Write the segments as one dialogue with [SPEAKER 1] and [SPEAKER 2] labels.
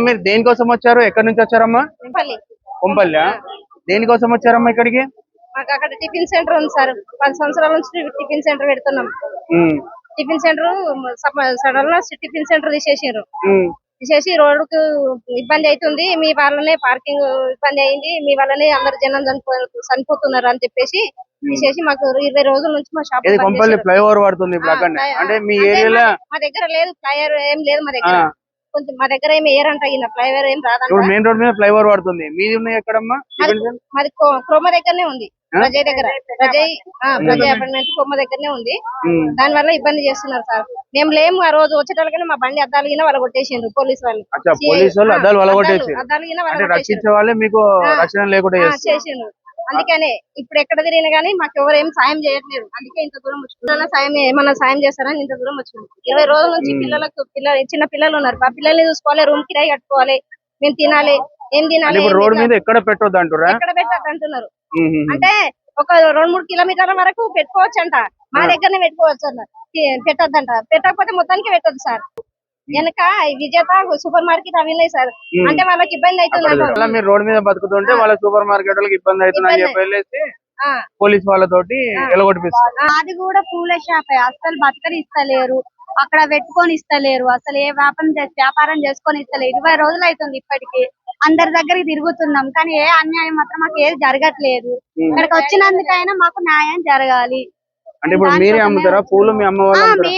[SPEAKER 1] మీరు దేనికోసం వచ్చారు? ఎక్కడి నుంచి వచ్చారమ్మా? కొంపల్లి. దేనికోసం వచ్చారమ్మా ఇక్కడికి?
[SPEAKER 2] మాకు అక్కడ టిఫిన్ సెంటర్ ఉంది సార్. 10 సంవత్సరాల నుంచి టిఫిన్ సెంటర్ పెడుతున్నాం. టిఫిన్ సెంటర్ సడన్ గా టిఫిన్ సెంటర్ తీసేసి రోడ్డుకు ఇబ్బంది అవుతుంది, మీ వల్లనే పార్కింగ్ ఇబ్బంది అయింది, మీ వల్లనే అందరు జనం చనిపోతున్నారు అని చెప్పేసి తీసేసి మాకు 20 రోజుల నుంచి మా షాప్
[SPEAKER 1] ఫ్లైఓవర్ పడుతుంది. అంటే మీ ఏరియాలో
[SPEAKER 2] మా దగ్గర లేదు, ఫ్లైఓవర్ ఏం లేదు మా దగ్గర. కొంచెం మా దగ్గర ఏమి ఏరంట ఫ్లైఓవర్ ఏం రాదంట.
[SPEAKER 1] మెయిన్ రోడ్ మీద ఫ్లైఓవర్ పడుతుంది. మీది ఉన్నాయి ఎక్కడమ్మా?
[SPEAKER 2] మాది క్రోమా దగ్గరనే ఉంది, ప్రజయ్ దగ్గర. ప్రజయ్ అపార్ట్మెంట్ కొమ్మ దగ్గరనే ఉంది. దాని వల్ల ఇబ్బంది చేస్తున్నారు సార్. మేము లేము ఆ రోజు వచ్చేటోళ్ళకనే మా బండి అద్దాలు గిన వాళ్ళు కొట్టేసిండ్రు పోలీసు వాళ్ళు. చేసిండ్రు. అందుకనే ఇప్పుడు ఎక్కడ తిరిగినా గానీ మాకు ఎవరు ఏం సాయం చేయట్లేదు. అందుకే ఇంత దూరం వచ్చిన సాయం ఏమన్నా సాయం చేస్తారని ఇంత దూరం వచ్చినాం. 20 రోజుల నుంచి చిన్న పిల్లలు ఉన్నారు. ఆ పిల్లల్ని చూసుకోవాలి, రూమ్ కిరాయి కట్టుకోవాలి, మేము తినాలి. ఏం తినాలి?
[SPEAKER 1] రోడ్ మీద ఎక్కడ పెట్టొద్దు అంటున్నారు.
[SPEAKER 2] ఎక్కడ పెట్టద్దు అంటున్నారు. అంటే ఒక 2-3 కిలోమీటర్ల వరకు పెట్టుకోవచ్చు అంట. మా దగ్గరనే పెట్టుకోవచ్చు అంట, పెట్టొద్దంట. పెట్టకపోతే మొత్తానికి పెట్టొద్దు సార్. వెనక విజేత సూపర్ మార్కెట్ అవి ఉన్నాయి సార్. అంటే వాళ్ళకి ఇబ్బంది అవుతుంది.
[SPEAKER 1] మీరు రోడ్ మీద బతుకుతుంటే వాళ్ళ సూపర్ మార్కెట్ వాళ్ళకి ఇబ్బంది అవుతుందని చెప్పి పోలీస్ వాళ్ళతోటి ఎలగొట్టిస్తారు.
[SPEAKER 3] అది కూడా పూల షాపే, అసలు బతకని ఇస్తలేరు, అక్కడ పెట్టుకొని ఇస్తలేరు, అసలు ఏ వ్యాపారం చేసుకొని ఇస్తలేరు. 20 రోజులు అవుతుంది ఇప్పటికి. అందరి దగ్గరికి తిరుగుతున్నాం కానీ ఏ అన్యాయం మాత్రం మాకు ఏది జరగట్లేదు. ఇక్కడికి వచ్చినందుకైనా మాకు న్యాయం జరగాలి.
[SPEAKER 1] అంటే ఇప్పుడు మీరే అమ్ముతారా పూలు? మీ అమ్మ వాళ్ళు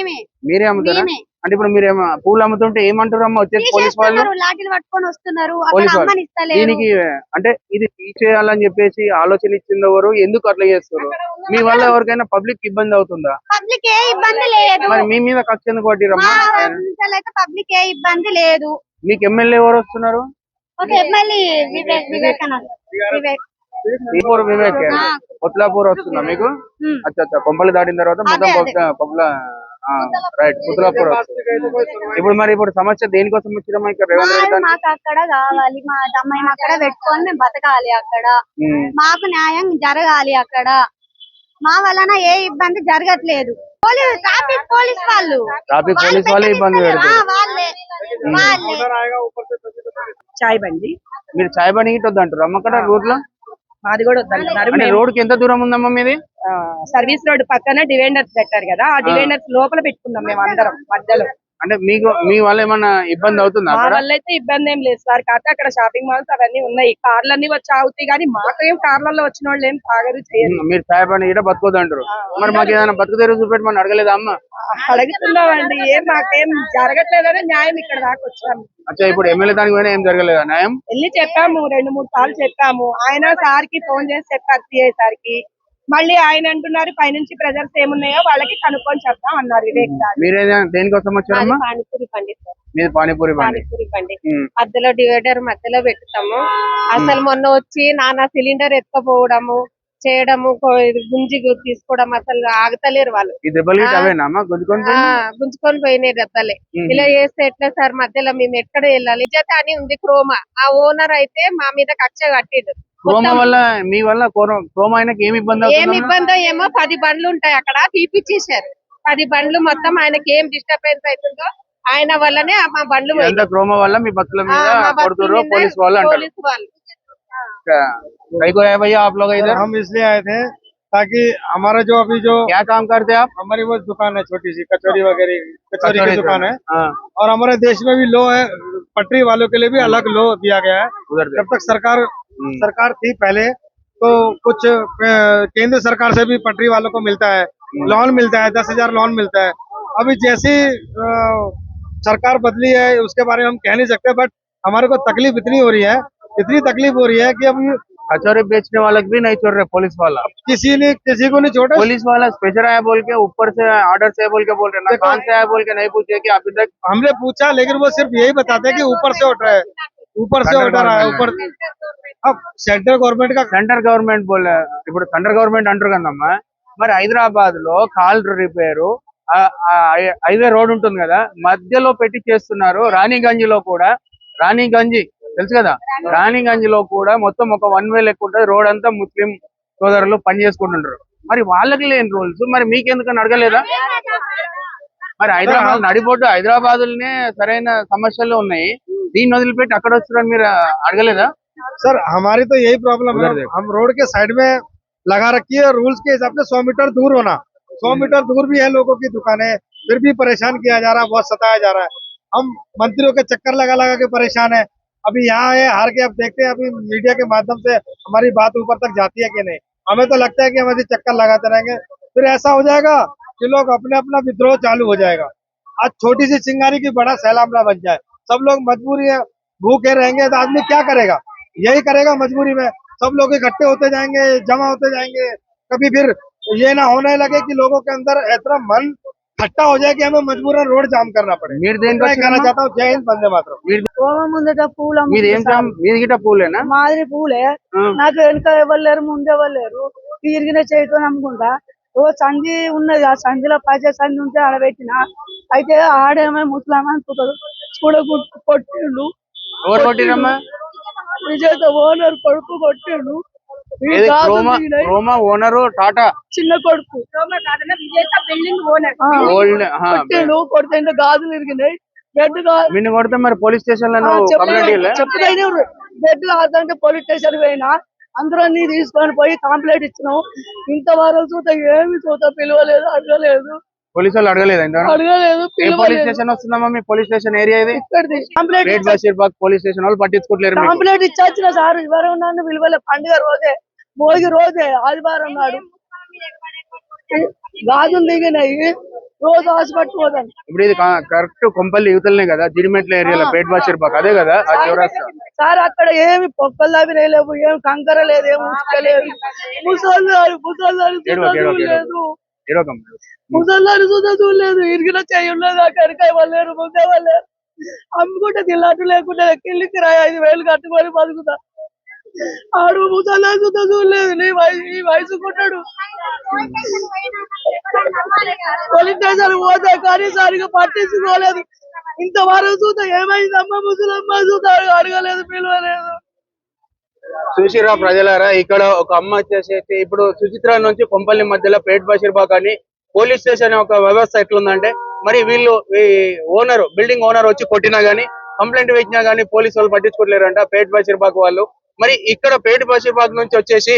[SPEAKER 1] మీరే అమ్ముతారా? అంటే ఇప్పుడు మీరు పూలు అమ్ముతుంటే ఏమంటారు అమ్మ? వచ్చేసి పోలీస్ వాళ్ళు
[SPEAKER 3] లాఠీలు పట్టుకొని వస్తున్నారు.
[SPEAKER 1] దీనికి అంటే ఇది తీసేయాలని చెప్పేసి ఆలోచన ఇచ్చింది ఎవరు? ఎందుకు అట్లా చేస్తారు? మీ వల్ల ఎవరికైనా పబ్లిక్ ఇబ్బంది అవుతుందా?
[SPEAKER 3] పబ్లిక్ ఏ ఇబ్బంది లేదు.
[SPEAKER 1] మరి మీ మీద కక్ష ఎందుకు పట్టిరమ్మా?
[SPEAKER 3] పబ్లిక్ ఏ ఇబ్బంది లేదు.
[SPEAKER 1] మీకు ఎమ్మెల్యే ఎవరు వస్తున్నారు? వివేక్ కొత్లాపూర్ వస్తుందా మీకు? అచ్చా, కొంపల్లి దాటిన తర్వాత మొత్తం రైట్ కుత్లాపూర్ వస్తుంది. ఇప్పుడు సమస్య దేనికోసం వచ్చిరమ్మా ఇక్కడ? రేవంత్ రెడ్డి
[SPEAKER 3] మాకు అక్కడ కావాలి, మా అమ్మాయిని అక్కడ పెట్టుకొని మేము బతకాలి, అక్కడ మాకు న్యాయం జరగాలి. అక్కడ మా వలన ఏ ఇబ్బంది జరగట్లేదు. ట్రాఫిక్ పోలీస్ వాళ్ళే
[SPEAKER 1] ఇబ్బంది పెడతారు.
[SPEAKER 4] చాయ్ బండి.
[SPEAKER 1] మీరు చాయ్ బండి గిట్ట వద్దంటారు అమ్మ అక్కడ రోడ్ లో?
[SPEAKER 4] మాది కూడా వద్దంటున్నారు.
[SPEAKER 1] రోడ్ కి ఎంత దూరం ఉందమ్మా మీది?
[SPEAKER 4] సర్వీస్ రోడ్ పక్కన డివైడర్స్ పెట్టారు కదా, ఆ డివైడర్స్ లోపల పెట్టుకున్నాం మేము అందరం మధ్యలో.
[SPEAKER 1] అంటే మీ వల్ల ఏమన్నా ఇబ్బంది అవుతుందా?
[SPEAKER 4] మా వల్ల అయితే ఇబ్బంది ఏం లేదు సార్. కాకపోతే అక్కడ షాపింగ్ మాల్స్ అవన్నీ ఉన్నాయి, కార్లన్నీ వచ్చి ఆగుతాయి కానీ మాకేం కార్లలో వచ్చిన వాళ్ళు ఏం తాగరు చేయరు.
[SPEAKER 1] మీరు చాయ్ బండి గిట్ట బతుకోదు అంటారు. మరి మాకు ఏదైనా బతుకుదేరు చూపెట్టమని అడగలేదా అమ్మ?
[SPEAKER 4] అడుగుతున్నామండి, మాకేం జరగట్లేదని న్యాయం ఇక్కడ దాకా వచ్చాము.
[SPEAKER 1] అచ్చా, ఇప్పుడు ఎమ్మెల్యే దానికి పోయినా ఏం జరగలేదా న్యాయం?
[SPEAKER 4] వెళ్ళి చెప్పాము, 2-3 సార్లు చెప్పాము. ఆయన సార్కి ఫోన్ చేసి చెప్పారు, సిఐ సార్కి. మళ్ళీ ఆయన అంటున్నారు పైనుంచి ప్రెజర్స్ ఏమున్నాయో వాళ్ళకి కనుక్కొని చెప్తాం అన్నారు వివేక్ సార్.
[SPEAKER 1] మీరేనా దేనికోసం వచ్చారమ్మా?
[SPEAKER 2] పానీపూరి బండి సార్.
[SPEAKER 1] మీరు పానీపూరి బండి
[SPEAKER 2] మధ్యలో డివైడర్ మధ్యలో పెట్టుతాము. అసలు మొన్న వచ్చి నానా సిలిండర్ ఎత్తుకపోవడము చేయడము, గుంజి తీసుకోవడం, అసలు ఆగుతలేరు వాళ్ళు. గుంజుకొని పోయినాయి దెబ్బలే. ఇలా చేస్తే ఎట్లా సార్? మధ్యలో మేము ఎక్కడ వెళ్ళాలి? విజేత అని ఉంది క్రోమా, ఆ ఓనర్ అయితే మా మీద కక్ష కట్టిడు.
[SPEAKER 1] మీ వల్ల క్రోమా ఆయనకి ఏమి
[SPEAKER 2] ఇబ్బందో ఏమో. 10 బండ్లు ఉంటాయి అక్కడ, తీపిచ్చేసారు 10 బండ్లు. మొత్తం ఆయనకి ఏం డిస్టర్బెన్స్ అవుతుందో ఆయన వల్లనే మా బండ్లు
[SPEAKER 1] క్రోమా వల్ల మీ బస్సుల మీద కొడుతుర్రు పోలీస్ వాళ్ళు అంటారు. भैया आप लोग इधर?
[SPEAKER 5] हम इसलिए आए थे ताकि हमारा जो अभी जो
[SPEAKER 1] क्या काम करते हैं आप?
[SPEAKER 5] हमारी वो दुकान है छोटी सी, कचौरी वगैरह कचौरी की दुकान है। और हमारे देश में भी लो है, पटरी वालों के लिए भी अलग लो दिया गया है। जब तक सरकार थी पहले तो कुछ केंद्र सरकार से भी पटरी वालों को मिलता है, लोन मिलता है, 10,000 लोन मिलता है। अभी जैसी सरकार बदली है उसके बारे में हम कह नहीं सकते, बट हमारे को तकलीफ इतनी हो रही है कि अब
[SPEAKER 1] कचौरी बेचने वाले भी नहीं छोड़ रहे पुलिस वाला।
[SPEAKER 5] किसी को नहीं छोड़ा।
[SPEAKER 1] पुलिस वाला स्पेशल आया बोल के, ऊपर से ऑर्डर से बोल के बोल रहे ना, कहाँ से आया बोल के नहीं पूछे कि अभी तक
[SPEAKER 5] हमने पूछा, लेकिन वो सिर्फ यही बताते हैं कि ऊपर से ऑर्डर है, ऊपर से ऑर्डर आया ऊपर। अब सेंट्रल गवर्नमेंट बोले, ఇప్పుడు సెంట్రల్ గవర్నమెంట్ అంటారు కదమ్మా. మరి హైదరాబాద్ లో కాల్ రిపేరు హైవే రోడ్ ఉంటుంది కదా, మధ్యలో పెట్టి చేస్తున్నారు. రాణిగంజ్ లో కూడా, రాణిగంజ్ తెలుసు కదా, రాణిగంజ్ లో కూడా మొత్తం ఒక 1 వే లెక్క ఉంటుంది. రోడ్ అంతా ముస్లిం సోదరులు పని చేసుకుంటుంటారు. మరి వాళ్ళకి లేని రూల్స్ మరి మీకెందుకని అడగలేదా? మరి హైదరాబాద్ నడిబొడ్డు హైదరాబాద్ సరైన సమస్యలు ఉన్నాయి.
[SPEAKER 1] దీన్ని వదిలిపెట్టి అక్కడ వస్తున్నారని మీరు అడగలేదా?
[SPEAKER 5] सर हमारी तो यही प्रॉब्लम है,
[SPEAKER 1] उधर देखो।
[SPEAKER 5] हम रोड के साइड में लगा रखी है, रूल्स के हिसाब से 100 मीटर दूर होना। 100 मीटर दूर भी है लोगों की दुकानें, फिर भी परेशान किया जा रहा है, बहुत सताया जा रहा है। हम मंत्रियों के चक्कर लगा लगा के परेशान है। अभी यहाँ है हार के, अब देखते हैं अभी मीडिया के माध्यम से हमारी बात ऊपर तक जाती है कि नहीं। हमें तो लगता है कि हम ऐसे चक्कर लगाते रहेंगे, फिर ऐसा हो जाएगा कि लोग अपने अपना विद्रोह चालू हो जाएगा। आज छोटी सी चिंगारी की बड़ा सैलाब ना बन जाए, सब लोग मजबूरी है, भूखे रहेंगे तो आदमी क्या करेगा, यही करेगा मजबूरी में। सब लोग इकट्ठे होते जाएंगे, जमा होते जाएंगे, कभी फिर ये ना होने लगे कि लोगों के अंदर इतना मन खट्टा हो जाए कि हमें मजबूरन रोड जाम करना पड़े।
[SPEAKER 1] మీరు దేనికి
[SPEAKER 5] इतना ही कहना
[SPEAKER 1] వచ్చిరమ్మా?
[SPEAKER 5] चाहता हूँ। जय हिंद, वंदे मातरम।
[SPEAKER 3] ముందట పూల
[SPEAKER 1] మీది ఏం మీది గిట్ట పూలేనా?
[SPEAKER 3] మాదిరి పూలే
[SPEAKER 1] ఆ.
[SPEAKER 3] నాకు వెనక ఎవరు లేరు, ముందు ఎవరు లేరు, తిరిగిన చేయటం అమ్ముకుంటా. ఓ సంధి ఉన్నది, ఆ సంధిలో పచ్చ సంధి ఉంటే ఆడబెట్టిన. అయితే ఆడేమో ముసలామా అనుకుంటాడు, కొట్టిండు.
[SPEAKER 1] ఎవరు కొట్టిరమ్మా?
[SPEAKER 3] విజేత ఓనర్ కొడుకు కొట్టిండు. ఈ
[SPEAKER 1] ఏది
[SPEAKER 3] గాజులు
[SPEAKER 1] క్రోమా
[SPEAKER 3] దిగినాయి.
[SPEAKER 1] క్రోమా ఓనరు టాటా
[SPEAKER 3] చిన్న కొడుకు
[SPEAKER 1] ఓల్డ్
[SPEAKER 3] కొట్టిండు. కొడితే ఇంకా గాజులు ఇరిగినాయి. బెడ్
[SPEAKER 1] నిన్ను కొడితే మరి పోలీస్ స్టేషన్ లో కంప్లైంట్ ఇవ్వలే?
[SPEAKER 3] చెప్పుదైనా బెడ్ కాదంటే పోలీస్ స్టేషన్ పోయినా అందరూ తీసుకొని పోయి కంప్లైంట్ ఇచ్చినాం. ఇంతవరకు చూత ఏమి చూత పిలవలేదు, అడగలేదు,
[SPEAKER 1] పోలీసు వాళ్ళు అడగలేదా ఇంతవరకు?
[SPEAKER 3] అడగలేదు,
[SPEAKER 1] ఏ పోలీస్
[SPEAKER 3] పిలవలేదు.
[SPEAKER 1] స్టేషన్ వస్తుందమ్మా మీ పోలీస్ స్టేషన్ ఏరియా ఇది?
[SPEAKER 3] ఇక్కడిది కంప్లైంట్
[SPEAKER 1] పేట్ బషీర్బాగ్ పోలీస్ స్టేషన్ వాళ్ళు పట్టించుకోవట్లేరు మీకు.
[SPEAKER 3] కంప్లైంట్ ఇచ్చాచిన సార్, ఎవరు నన్ను విలువలే. పండుగ రోజే, భోగి రోజే, ఆదివారం నాడు గాజులు దిగినాయి. రోజు హాస్పిటల్ పోదాం.
[SPEAKER 1] ఇప్పుడు ఇది కరెక్ట్ కొంపల్లి యువతలనే కదా, జిడిమెట్ల ఏరియాలో పేట్ బషీర్బాగ్ అదే కదా ఆ చౌరస్తా?
[SPEAKER 3] సార్ అక్కడ ఏమి పొక్కలు అవి లేవు, ఏమి కంకర లేదు, ఏమి ఉసుక లేదు. ముసల్దారు లేదు,
[SPEAKER 1] ఏడవకమ్మా.
[SPEAKER 3] ముసల్దారు చూద్దా చూడలేదు. ఇరిగిన చెయ్యి ఉన్నది, అక్కడికి ఇవ్వలేరు, ముందే ఇవ్వలేరు. అమ్ముకుంటే తిల్లట్టు లేకుండా కిల్లికి 5,000 కట్టుకొని బతుకుతా. ఆడు ముసల్దారు చూద్దా చూడలేదు. ఈ వయసుకుంటాడు. పోలీస్ స్టేషన్ పోతే కానీ సరిగా పట్టించుకోలేదు. ఇంతవరకు చూద్దా ఏమైందమ్మా ముసలమ్మ చూద్దా అడగలేదు, పిలవలేదు.
[SPEAKER 1] చూసిరా ప్రజలారా, ఇక్కడ ఒక అమ్మ వచ్చేసి ఇప్పుడు సుచిత్ర నుంచి కొంపల్లి మధ్యలో పేట్ బషీర్బాగ్ అని పోలీస్ స్టేషన్ ఒక వ్యవస్థ ఎట్లుందంటే, మరి వీళ్ళు ఈ ఓనర్ బిల్డింగ్ ఓనర్ వచ్చి కొట్టినా గానీ కంప్లైంట్ పెట్టినా గానీ పోలీసు వాళ్ళు పట్టించుకోలేరంట పేట్ బషీర్బాగ్ వాళ్ళు. మరి ఇక్కడ పేట్ బషీర్బాగ్ నుంచి వచ్చేసి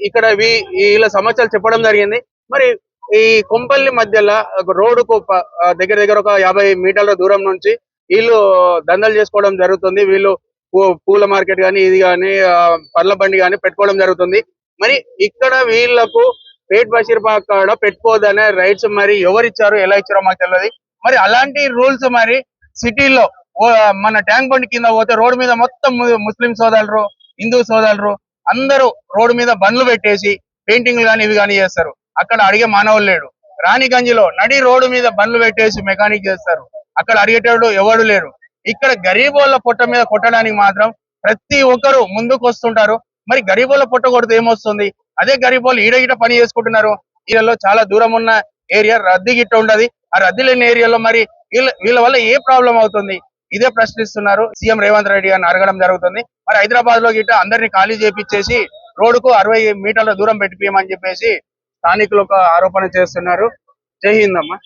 [SPEAKER 1] ఇక్కడ వీళ్ళ సమస్యలు చెప్పడం జరిగింది. మరి ఈ కొంపల్లి మధ్యలో రోడ్డుకు దగ్గర దగ్గర ఒక 50 మీటర్ల దూరం నుంచి వీళ్ళు దందలు చేసుకోవడం జరుగుతుంది. వీళ్ళు పూల మార్కెట్ గానీ ఇది గానీ పళ్ళ బండి గానీ పెట్టుకోవడం జరుగుతుంది. మరి ఇక్కడ వీళ్లకు పేట్ బషీర్బాగ్ కాడ పెట్టుకోదనే రైట్స్ మరి ఎవరిచ్చారు, ఎలా ఇచ్చారో మాకు తెలియదు. మరి అలాంటి రూల్స్ మరి సిటీలో మన ట్యాంక్ బండ్ కింద పోతే రోడ్డు మీద మొత్తం ముస్లిం సోదరులు, హిందూ సోదరులు అందరూ రోడ్డు మీద బండ్లు పెట్టేసి పెయింటింగ్లు గానీ ఇవి గానీ చేస్తారు. అక్కడ అడిగే మానవులు లేడు. రాణిగంజ్లో నడి రోడ్డు మీద బండ్లు పెట్టేసి మెకానిక్ చేస్తారు, అక్కడ అడిగేటోడు ఎవడు లేరు. ఇక్కడ గరీబోళ్ళ పొట్ట మీద కొట్టడానికి మాత్రం ప్రతి ఒక్కరు ముందుకు వస్తుంటారు. మరి గరీబోళ్ళ పొట్ట కొడితే ఏమొస్తుంది? అదే గరీబోళ్ళు ఈడ పని చేసుకుంటున్నారు. వీళ్ళలో చాలా దూరం ఉన్న ఏరియా రద్దీ గిట్ట ఉండదు. ఆ రద్దీ లేని ఏరియాలో మరి వీళ్ళ వల్ల ఏ ప్రాబ్లం అవుతుంది? ఇదే ప్రశ్నిస్తున్నారు. సీఎం రేవంత్ రెడ్డి గారిని అడగడం జరుగుతుంది. మరి హైదరాబాద్ లో గిట్ట అందరినీ ఖాళీ చేపించేసి రోడ్డుకు 60 మీటర్ల దూరం పెట్టిపోయమని చెప్పేసి స్థానికులు ఒక ఆరోపణ చేస్తున్నారు. జై హింద్ అమ్మా.